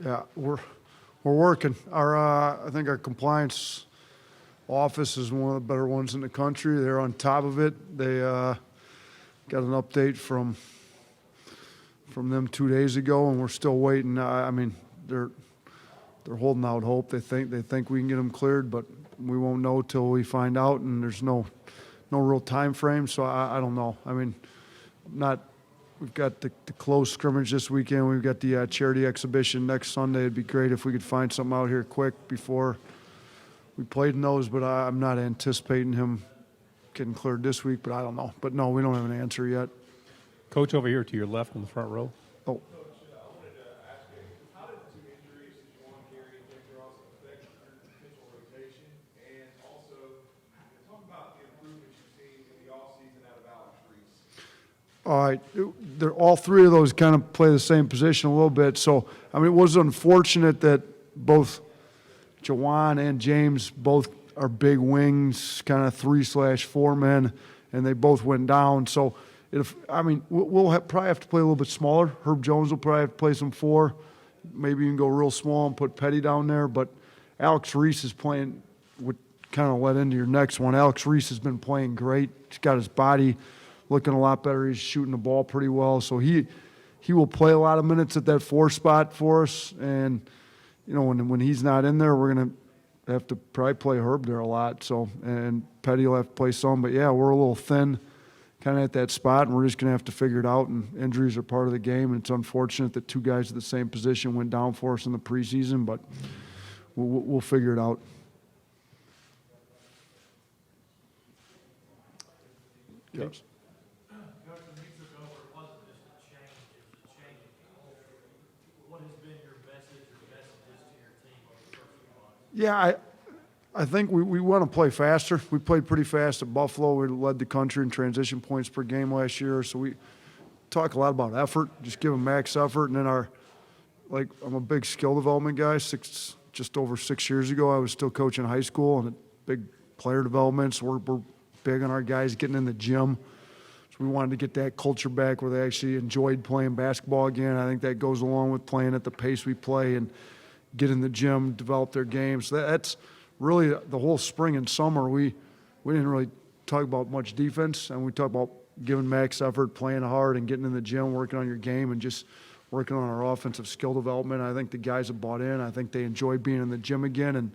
Yeah, we're working. I think our compliance office is one of the better ones in the country. They're on top of it. They got an update from them 2 days ago, and we're still waiting. I mean, they're holding out hope. They think we can get them cleared, but we won't know till we find out. And there's no real time frame, so I don't know. I mean, not. We've got the close scrimmage this weekend. We've got the charity exhibition next Sunday. It'd be great if we could find something out here quick before we played in those, but I'm not anticipating him getting cleared this week, but I don't know. But no, we don't have an answer yet. Coach, over here to your left in the front row. Oh. All right, all three of those kind of play the same position a little bit. So, I mean, it was unfortunate that both Jawan and James both are big wings, kind of 3/4 men, and they both went down. So, we'll probably have to play a little bit smaller. Herb Jones will probably have to play some 4. Maybe you can go real small and put Petty down there. But Alex Reese is playing, would kind of led into your next one. Alex Reese has been playing great. He's got his body looking a lot better. He's shooting the ball pretty well. So he will play a lot of minutes at that 4 spot for us. And, you know, when he's not in there, we're going to have to probably play Herb there a lot. So, and Petty will have to play some. But, yeah, we're a little thin kind of at that spot, and we're just going to have to figure it out. And injuries are part of the game, and it's unfortunate that 2 guys at the same position went down for us in the preseason. But we'll figure it out. Yes. Yeah, I think we want to play faster. We played pretty fast at Buffalo. We led the country in transition points per game last year. So we talk a lot about effort, just give them max effort. And then I'm a big skill development guy. Just over 6 years ago, I was still coaching high school and big player development. So we're big on our guys getting in the gym. So we wanted to get that culture back where they actually enjoyed playing basketball again. I think that goes along with playing at the pace we play and get in the gym, develop their game. So that's really the whole spring and summer. We didn't really talk about much defense, and we talked about giving max effort, playing hard, and getting in the gym, working on your game, and just working on our offensive skill development. I think the guys have bought in. I think they enjoy being in the gym again, and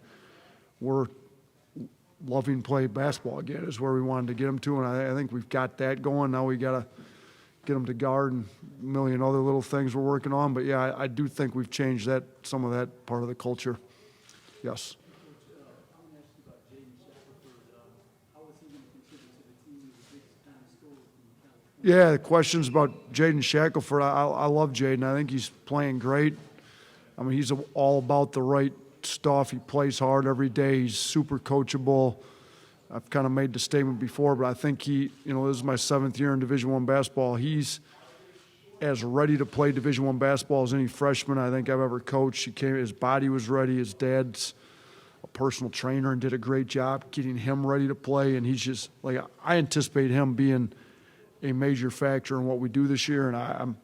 we're loving play basketball again is where we wanted to get them to, and I think we've got that going. Now we got to get them to guard and a million other little things we're working on. But, yeah, I do think we've changed some of that part of the culture. Yes. Yeah, the questions about Jaden Shackelford. I love Jaden. I think he's playing great. I mean, he's all about the right stuff. He plays hard every day. He's super coachable. I've kind of made the statement before, but I think this is my 7th year in Division I basketball. He's as ready to play Division I basketball as any freshman I think I've ever coached. His body was ready. His dad's a personal trainer and did a great job getting him ready to play. And he's just I anticipate him being a major factor in what we do this year. And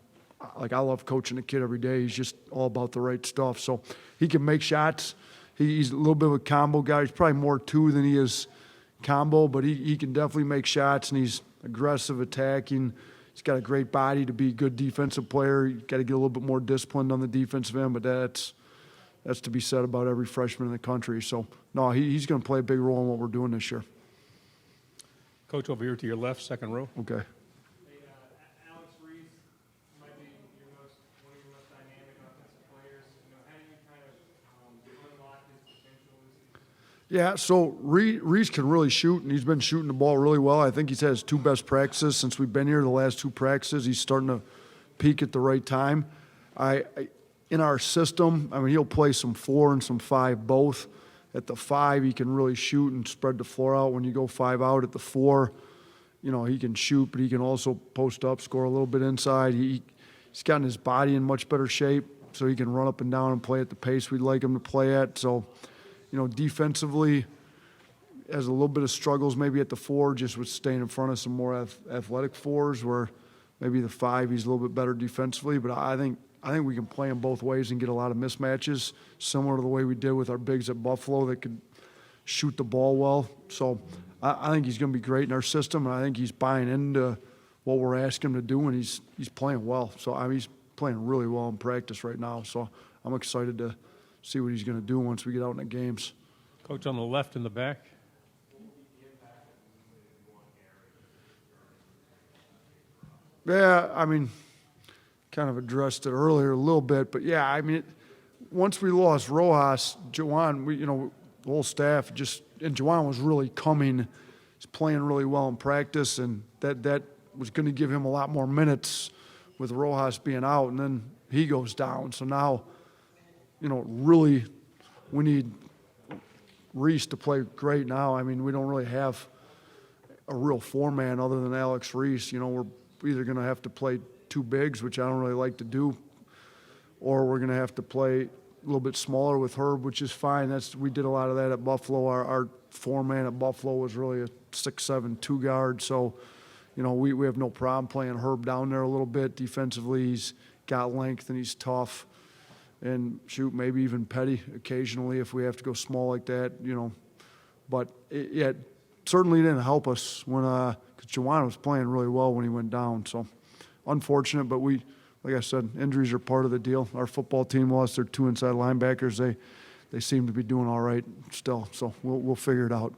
I love coaching the kid every day. He's just all about the right stuff. So he can make shots. He's a little bit of a combo guy. He's probably more 2 than he is combo, but he can definitely make shots, and he's aggressive, attacking. He's got a great body to be a good defensive player. You've got to get a little bit more disciplined on the defensive end, but that's to be said about every freshman in the country. So, no, he's going to play a big role in what we're doing this year. Coach, over here to your left, second row. Okay. Alex Reese might be one of your most dynamic offensive players. How do you kind of unlock his potential this season? Yeah, so Reese can really shoot, and he's been shooting the ball really well. I think he's had his 2 best practices since we've been here, the last 2 practices. He's starting to peak at the right time. In our system, I mean, he'll play some 4 and some 5 both. At the 5, he can really shoot and spread the floor out. When you go 5 out at the 4, he can shoot, but he can also post up, score a little bit inside. He's gotten his body in much better shape, so he can run up and down and play at the pace we'd like him to play at. So, defensively, has a little bit of struggles maybe at the 4, just with staying in front of some more athletic 4s, where maybe the 5 he's a little bit better defensively. But I think I think we can play him both ways and get a lot of mismatches, similar to the way we did with our bigs at Buffalo that could shoot the ball well. So I think he's going to be great in our system, and I think he's buying into what we're asking him to do, and he's playing well. So I mean, he's playing really well in practice right now. So I'm excited to see what he's going to do once we get out in the games. Coach, on the left in the back. Yeah, I mean, kind of addressed it earlier a little bit, but yeah, I mean, once we lost Rojas, Juwan, the whole staff and Juwan was really coming. He's playing really well in practice, and that was going to give him a lot more minutes with Rojas being out, and then he goes down. So now, really, we need Reese to play great now. I mean, we don't really have a real four-man other than Alex Reese. We're either going to have to play two bigs, which I don't really like to do, or we're going to have to play a little bit smaller with Herb, which is fine. We did a lot of that at Buffalo. Our four-man at Buffalo was really a 6'7" two-guard. So, we have no problem playing Herb down there a little bit. Defensively, he's got length and he's tough. And shoot, maybe even Petty occasionally if we have to go small like that, But it certainly didn't help us when because Juwan was playing really well when he went down. So unfortunate, but like I said, injuries are part of the deal. Our football team lost their two inside linebackers. They seem to be doing all right still. So we'll figure it out.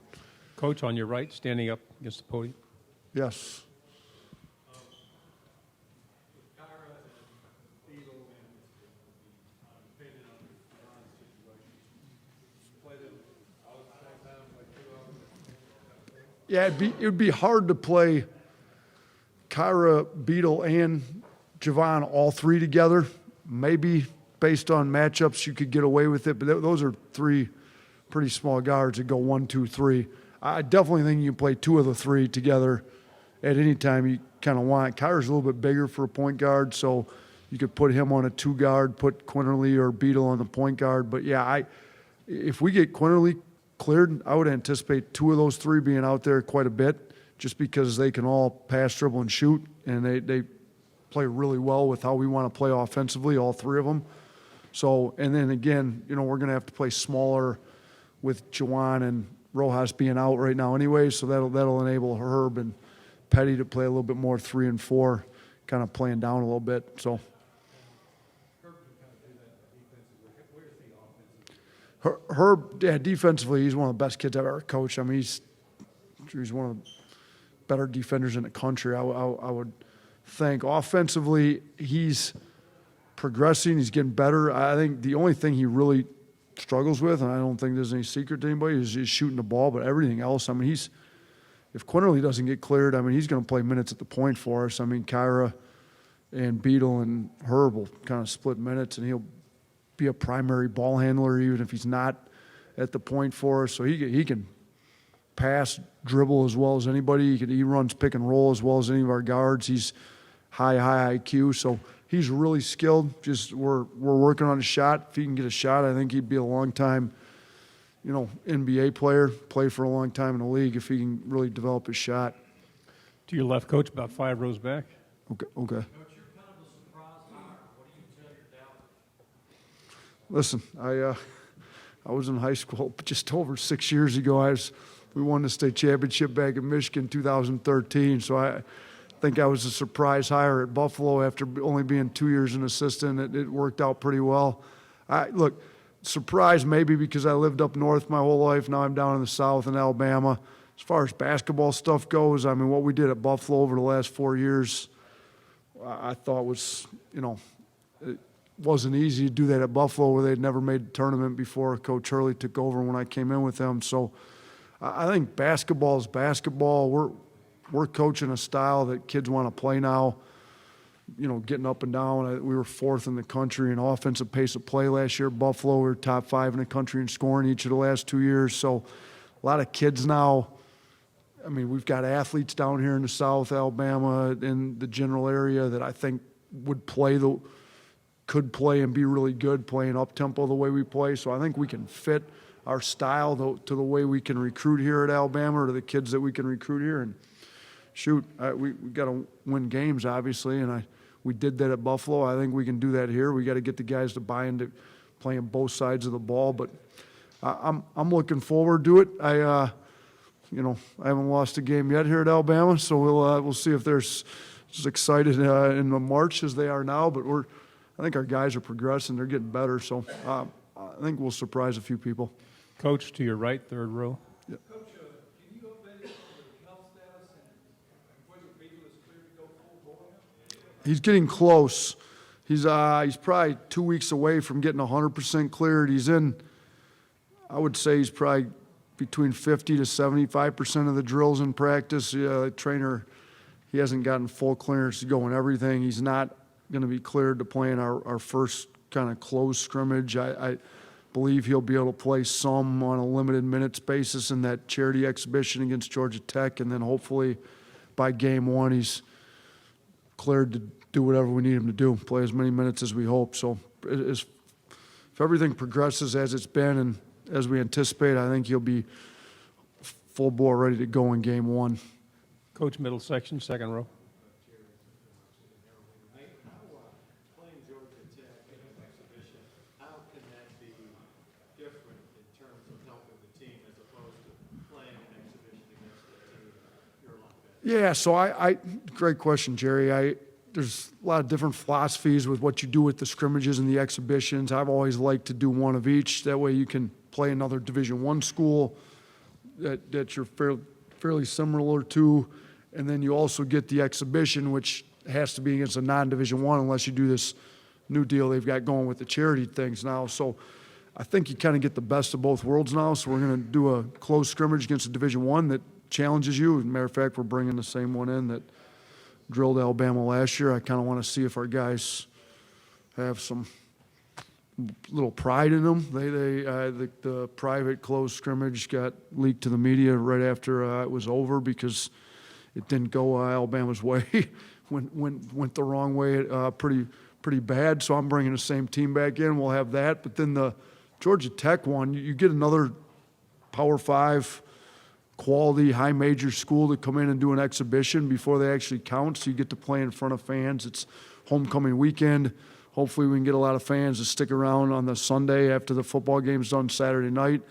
Coach, on your right, standing up against the podium. Yes. Yeah, it would be hard to play Kyra, Beadle, and Javon all three together. Maybe based on matchups you could get away with it, but those are three pretty small guards that go 1, 2, 3. I definitely think you can play two of the three together at any time you kind of want. Kyra's a little bit bigger for a point guard, so you could put him on a two guard, put Quinterly or Beadle on the point guard. But yeah, if we get Quinterly cleared, I would anticipate two of those three being out there quite a bit, just because they can all pass, dribble, and shoot, and they play really well with how we want to play offensively, all three of them. So, and then again, we're going to have to play smaller with Juwan and Rojas being out right now anyway, so that'll enable Herb and Petty to play a little bit more 3 and 4, kind of playing down a little bit. So. Herb, yeah, defensively, he's one of the best kids I've ever coached. I mean, he's one of the better defenders in the country, I would think. Offensively, he's progressing. He's getting better. I think the only thing he really struggles with, and I don't think there's any secret to anybody, is shooting the ball. But everything else, I mean, if Quinterly doesn't get cleared, I mean, he's going to play minutes at the point for us. I mean, Kyra and Beadle and Herb will kind of split minutes, and he'll be a primary ball handler even if he's not at the point for us. So he can pass, dribble as well as anybody. He runs pick and roll as well as any of our guards. He's high IQ, so he's really skilled. Just we're working on his shot. If he can get a shot, I think he'd be a long time, NBA player, play for a long time in the league if he can really develop his shot. To your left, Coach, about 5 rows back. Okay. Listen, I was in high school just over 6 years ago. We won the state championship back in Michigan in 2013, so I think I was a surprise hire at Buffalo after only being 2 years an assistant. It worked out pretty well. Look, surprised maybe because I lived up north my whole life. Now I'm down in the south in Alabama. As far as basketball stuff goes, I mean, what we did at Buffalo over the last 4 years, I thought was, it wasn't easy to do that at Buffalo where they'd never made a tournament before Coach Hurley took over when I came in with them. So I think basketball is basketball. We're coaching a style that kids want to play now, getting up and down. We were 4th in the country in offensive pace of play last year. Buffalo, we were top 5 in the country in scoring each of the last 2 years. So a lot of kids now, I mean, we've got athletes down here in the South, Alabama, in the general area that I think could play and be really good playing up-tempo the way we play. So I think we can fit our style to the way we can recruit here at Alabama, or to the kids that we can recruit here. And shoot, we got to win games, obviously, and we did that at Buffalo. I think we can do that here. We got to get the guys to buy into playing both sides of the ball. But I'm looking forward to it. I haven't lost a game yet here at Alabama, so we'll see if they're as excited in March as they are now. But I think our guys are progressing. They're getting better. So I think we'll surprise a few people. Coach, to your right, third row. Coach, can you update us on the health status and whether Beagle is clear to go full bore now? He's getting close. He's probably 2 weeks away from getting 100% cleared. I would say he's probably between 50 to 75% of the drills in practice. The trainer, he hasn't gotten full clearance to go in everything. He's not going to be cleared to play in our first kind of closed scrimmage. I believe he'll be able to play some on a limited minutes basis in that charity exhibition against Georgia Tech, and then hopefully by game one he's cleared to do whatever we need him to do, play as many minutes as we hope. So if everything progresses as it's been and as we anticipate, I think he'll be full bore ready to go in game one. Coach, middle section, second row. Playing Georgia Tech in an exhibition, how can that be different in terms of helping the team as opposed to playing an exhibition against a team you're like that? Yeah, so great question, Jerry. There's a lot of different philosophies with what you do with the scrimmages and the exhibitions. I've always liked to do one of each. That way you can play another Division I school that you're fairly similar to, and then you also get the exhibition, which has to be against a non-Division I unless you do this new deal they've got going with the charity things now. So I think you kind of get the best of both worlds now. So we're going to do a close scrimmage against a Division I that challenges you. As a matter of fact, we're bringing the same one in that drilled Alabama last year. I kind of want to see if our guys have some little pride in them. The private closed scrimmage got leaked to the media right after it was over because it didn't go Alabama's way. went the wrong way pretty bad. So I'm bringing the same team back in. We'll have that. But then the Georgia Tech one, you get another Power 5 quality high major school to come in and do an exhibition before they actually count. So you get to play in front of fans. It's homecoming weekend. Hopefully we can get a lot of fans to stick around on the Sunday after the football game's done Saturday night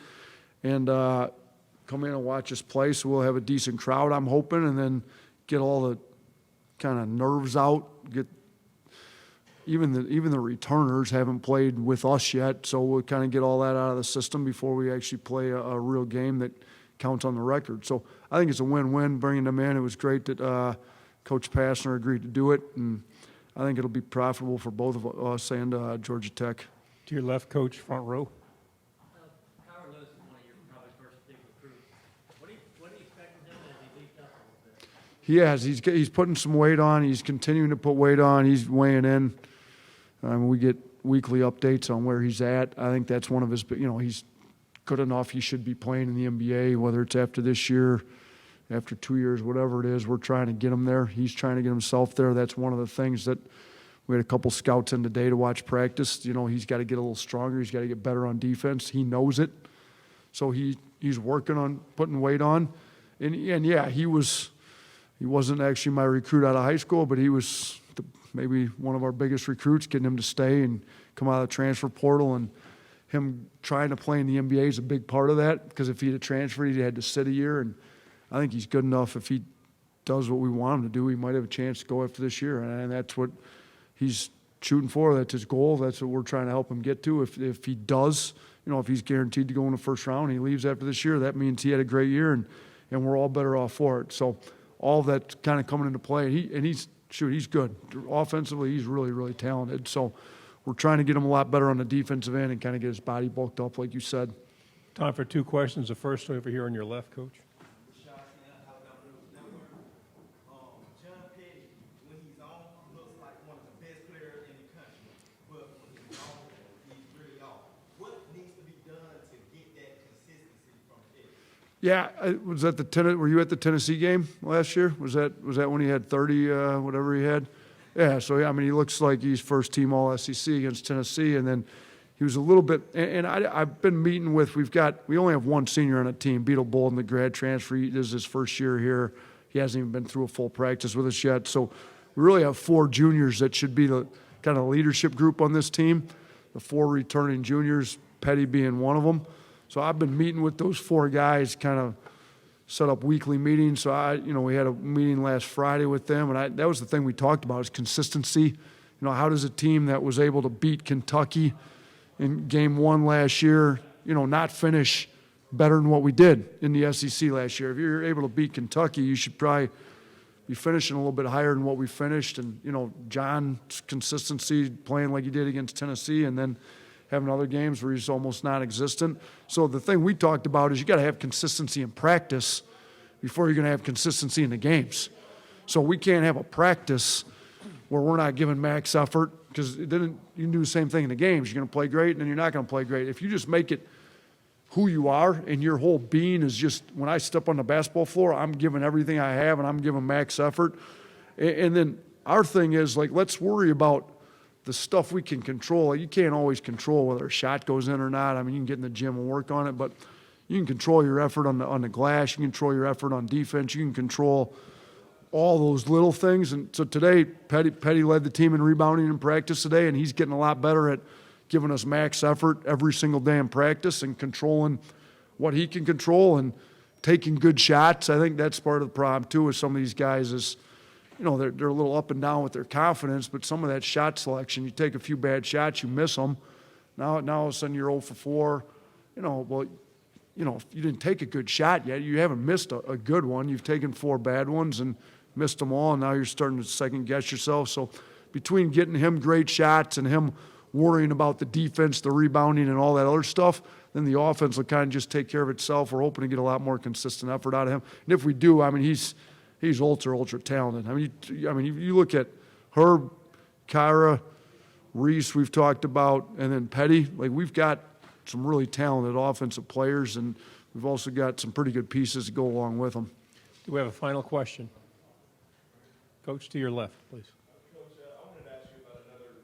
and come in and watch us play. So we'll have a decent crowd, I'm hoping, and then get all the kind of nerves out. Get even the returners haven't played with us yet, so we'll kind of get all that out of the system before we actually play a real game that counts on the record. So I think it's a win-win bringing them in. It was great that Coach Passner agreed to do it, and I think it'll be profitable for both of us and Georgia Tech. To your left, Coach, front row. Howard Lewis is one of your probably first big recruits. What do you expect from him as he beefed up a little bit? He has. He's putting some weight on. He's continuing to put weight on. He's weighing in. We get weekly updates on where he's at. I think that's one of his, he's good enough. He should be playing in the NBA, whether it's after this year, after 2 years, whatever it is. We're trying to get him there. He's trying to get himself there. That's one of the things that we had a couple scouts in today to watch practice. He's got to get a little stronger. He's got to get better on defense. He knows it. So he's working on putting weight on. And yeah, he wasn't actually my recruit out of high school, but he was maybe one of our biggest recruits, getting him to stay and come out of the transfer portal. And him trying to play in the NBA is a big part of that, because if he had transferred, he had to sit a year. And I think he's good enough. If he does what we want him to do, he might have a chance to go after this year. And that's what he's shooting for. That's his goal. That's what we're trying to help him get to. If he does, if he's guaranteed to go in the first round and he leaves after this year, that means he had a great year, and we're all better off for it. So all of that's kind of coming into play. He's good. Offensively, he's really, really talented. So we're trying to get him a lot better on the defensive end and kind of get his body bulked up, like you said. Time for two questions. The first over here on your left, Coach. John Petty, when he's on, looks like one of the best players in the country. But when he's off, he's really off. What needs to be done to get that consistency from Petty? Yeah, was that were you at the Tennessee game last year? Was that when he had 30, whatever he had? Yeah, so yeah, he looks like he's first team all SEC against Tennessee, and then he was a little bit, and I've been meeting with, we only have one senior on a team, Beetle Bolden, the grad transfer. This is his first year here. He hasn't even been through a full practice with us yet. So we really have 4 juniors that should be the kind of leadership group on this team. The 4 returning juniors, Petty being one of them. So I've been meeting with those 4 guys, kind of set up weekly meetings. So we had a meeting last Friday with them, and that was the thing we talked about, is consistency. How does a team that was able to beat Kentucky in game 1 last year, not finish better than what we did in the SEC last year? If you're able to beat Kentucky, you should probably be finishing a little bit higher than what we finished. And, John's consistency, playing like he did against Tennessee, and then having other games where he's almost non-existent. So the thing we talked about is you got to have consistency in practice before you're going to have consistency in the games. So we can't have a practice where we're not giving max effort, because then you can do the same thing in the games. You're going to play great, and then you're not going to play great. If you just make it who you are and your whole being is just, when I step on the basketball floor, I'm giving everything I have and I'm giving max effort. And then our thing is, let's worry about the stuff we can control. You can't always control whether a shot goes in or not. I mean, you can get in the gym and work on it, but you can control your effort on the glass. You can control your effort on defense. You can control all those little things. And so today, Petty led the team in rebounding in practice today, and he's getting a lot better at giving us max effort every single day in practice and controlling what he can control and taking good shots. I think that's part of the problem too with some of these guys is, they're a little up and down with their confidence, but some of that shot selection, you take a few bad shots, you miss them. Now all of a sudden you're 0 for 4. If you didn't take a good shot yet, you haven't missed a good one. You've taken 4 bad ones and missed them all, and now you're starting to second guess yourself. So between getting him great shots and him worrying about the defense, the rebounding, and all that other stuff, then the offense will kind of just take care of itself. We're hoping to get a lot more consistent effort out of him. And if we do, he's ultra talented. You look at Herb, Kyra, Reese, we've talked about, and then Petty. We've got some really talented offensive players, and we've also got some pretty good pieces to go along with them. Do we have a final question? Coach, to your left, please. Coach, I wanted to ask you about another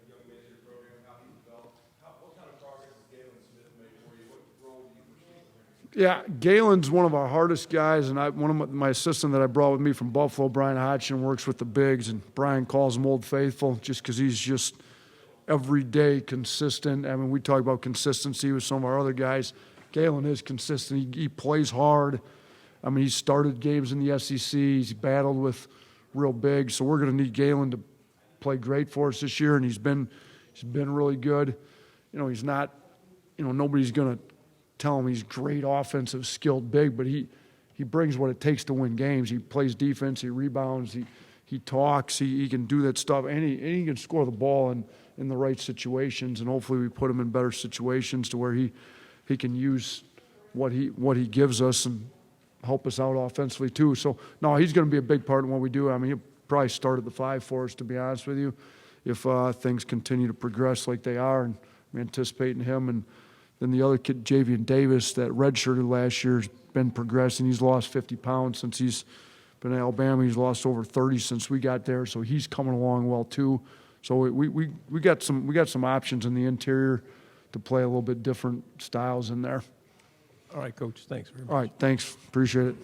young man in your program, how he developed. What kind of progress has Galen Smith made for you? What role do you foresee? Yeah, Galen's one of our hardest guys, and one of my assistant that I brought with me from Buffalo, Brian Hodgson, works with the bigs, and Brian calls him Old Faithful just because he's just everyday consistent. We talk about consistency with some of our other guys. Galen is consistent. He plays hard. He started games in the SEC. He's battled with real big, so we're going to need Galen to play great for us this year, and he's been really good. He's not, nobody's going to tell him he's great offensive, skilled big, but he brings what it takes to win games. He plays defense, he rebounds, he talks, he can do that stuff, and he can score the ball in the right situations, and hopefully we put him in better situations to where he can use what he gives us and help us out offensively too. So, no, he's going to be a big part in what we do. He'll probably start at the 5 for us, to be honest with you, if things continue to progress like they are, and I'm anticipating him. And then the other kid, Javian Davis, that redshirted last year, has been progressing. He's lost 50 pounds since he's been in Alabama. He's lost over 30 since we got there, so he's coming along well too. So we got some options in the interior to play a little bit different styles in there. All right, Coach, thanks very much. All right, thanks. Appreciate it.